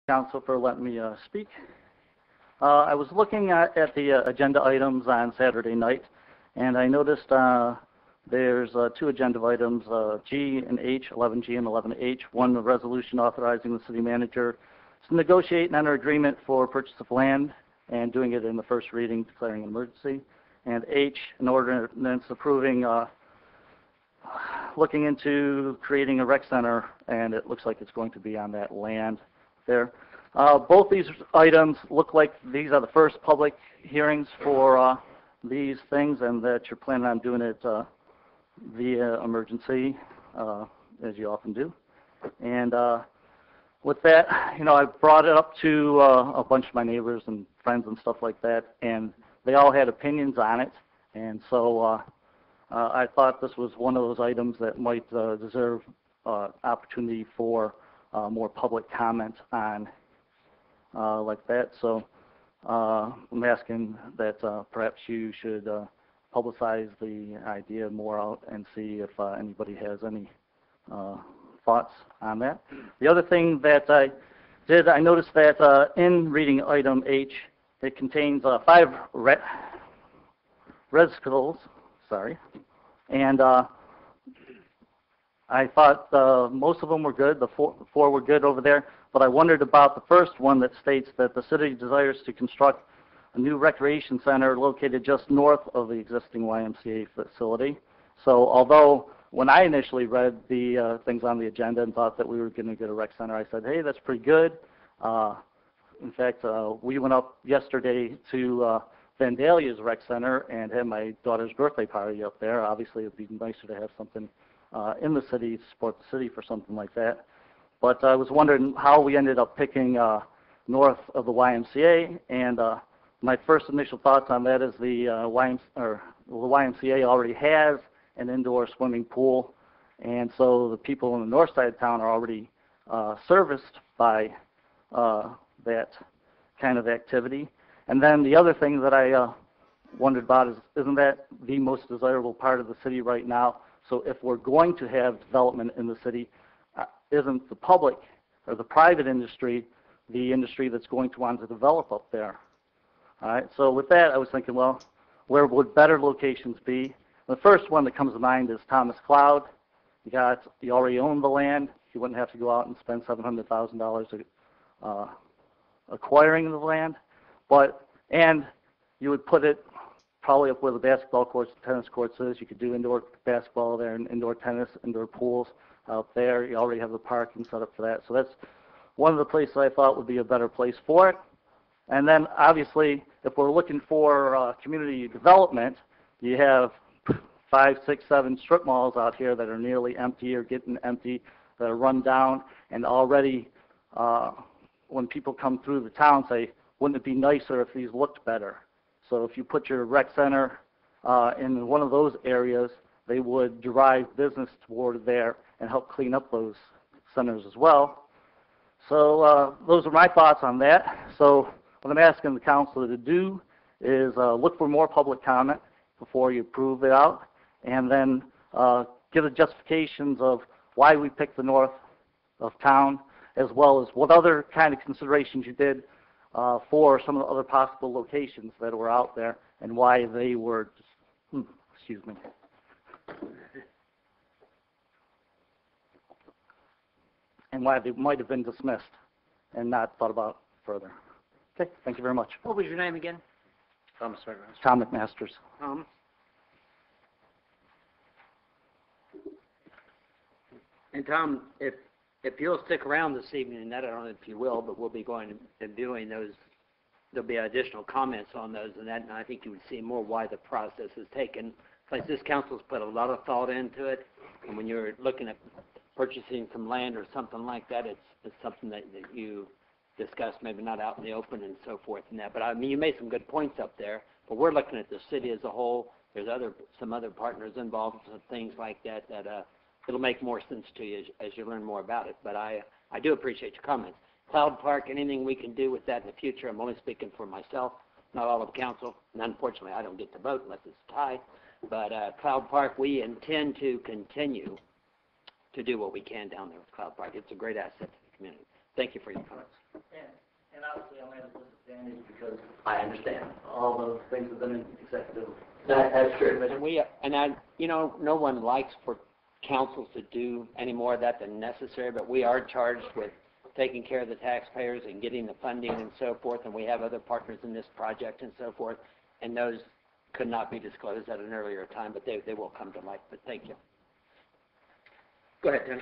Council for letting me speak. I was looking at the agenda items on Saturday night, and I noticed there's two agenda items, G and H, 11G and 11H. One, the resolution authorizing the city manager to negotiate and enter agreement for purchase of land and doing it in the first reading, declaring an emergency. And H, an ordinance approving looking into creating a rec center, and it looks like it's going to be on that land there. Both these items look like these are the first public hearings for these things, and that you're planning on doing it via emergency, as you often do. And with that, I brought it up to a bunch of my neighbors and friends and stuff like that, and they all had opinions on it. And so I thought this was one of those items that might deserve opportunity for more public comment on like that. So I'm asking that perhaps you should publicize the idea more out and see if anybody has any thoughts on that. The other thing that I did, I noticed that in reading item H, it contains 5 resicles, and I thought most of them were good. The four were good over there, but I wondered about the first one that states that the city desires to construct a new recreation center located just north of the existing YMCA facility. So although when I initially read the things on the agenda and thought that we were going to get a rec center, I said, hey, that's pretty good. In fact, we went up yesterday to Vandalia's rec center and had my daughter's birthday party up there. Obviously, it would be nicer to have something in the city, to support the city for something like that. But I was wondering how we ended up picking north of the YMCA, and my first initial thoughts on that is the YMCA already has an indoor swimming pool, and so the people in the north side of town are already serviced by that kind of activity. And then the other thing that I wondered about is, isn't that the most desirable part of the city right now? So if we're going to have development in the city, isn't the public or the private industry the industry that's going to want to develop up there? All right, so with that, I was thinking, well, where would better locations be? The first one that comes to mind is Thomas Cloud. You already own the land. You wouldn't have to go out and spend $700,000 acquiring the land. And you would put it probably up where the basketball courts and tennis courts is. You could do indoor basketball there and indoor tennis, indoor pools out there. You already have the parking set up for that. So that's one of the places I thought would be a better place for it. And then obviously, if we're looking for community development, you have 5, 6, 7 strip malls out here that are nearly empty or getting empty, that are run down, and already when people come through the town say, wouldn't it be nicer if these looked better? So if you put your rec center in one of those areas, they would derive business toward there and help clean up those centers as well. So those are my thoughts on that. So what I'm asking the council to do is look for more public comment before you approve it out, and then give the justifications of why we picked the north of town, as well as what other kind of considerations you did for some of the other possible locations that were out there and why they were, excuse me. And why they might have been dismissed and not thought about further. Okay, thank you very much. What was your name again? Tom McMasters. And Tom, if you'll stick around this evening, and I don't know if you will, but we'll be going and doing those. There'll be additional comments on those, and I think you would see more why the process is taken. Like this council's put a lot of thought into it, and when you're looking at purchasing some land or something like that, it's something that you discuss, maybe not out in the open and so forth and that. But I mean, you made some good points up there. But we're looking at the city as a whole. There's some other partners involved, some things like that it'll make more sense to you as you learn more about it. But I do appreciate your comments. Cloud Park, anything we can do with that in the future, I'm only speaking for myself, not all of council. And unfortunately, I don't get to vote unless it's a tie. But Cloud Park, we intend to continue to do what we can down there with Cloud Park. It's a great asset to the community. Thank you for your comments. And obviously I'm at a disadvantage because I understand. all those things have been in executive. That's true. No one likes for councils to do any more of that than necessary, but we are charged with taking care of the taxpayers and getting the funding and so forth, and we have other partners in this project and so forth, and those could not be disclosed at an earlier time, but they will come to light. But thank you. Go ahead, Tim.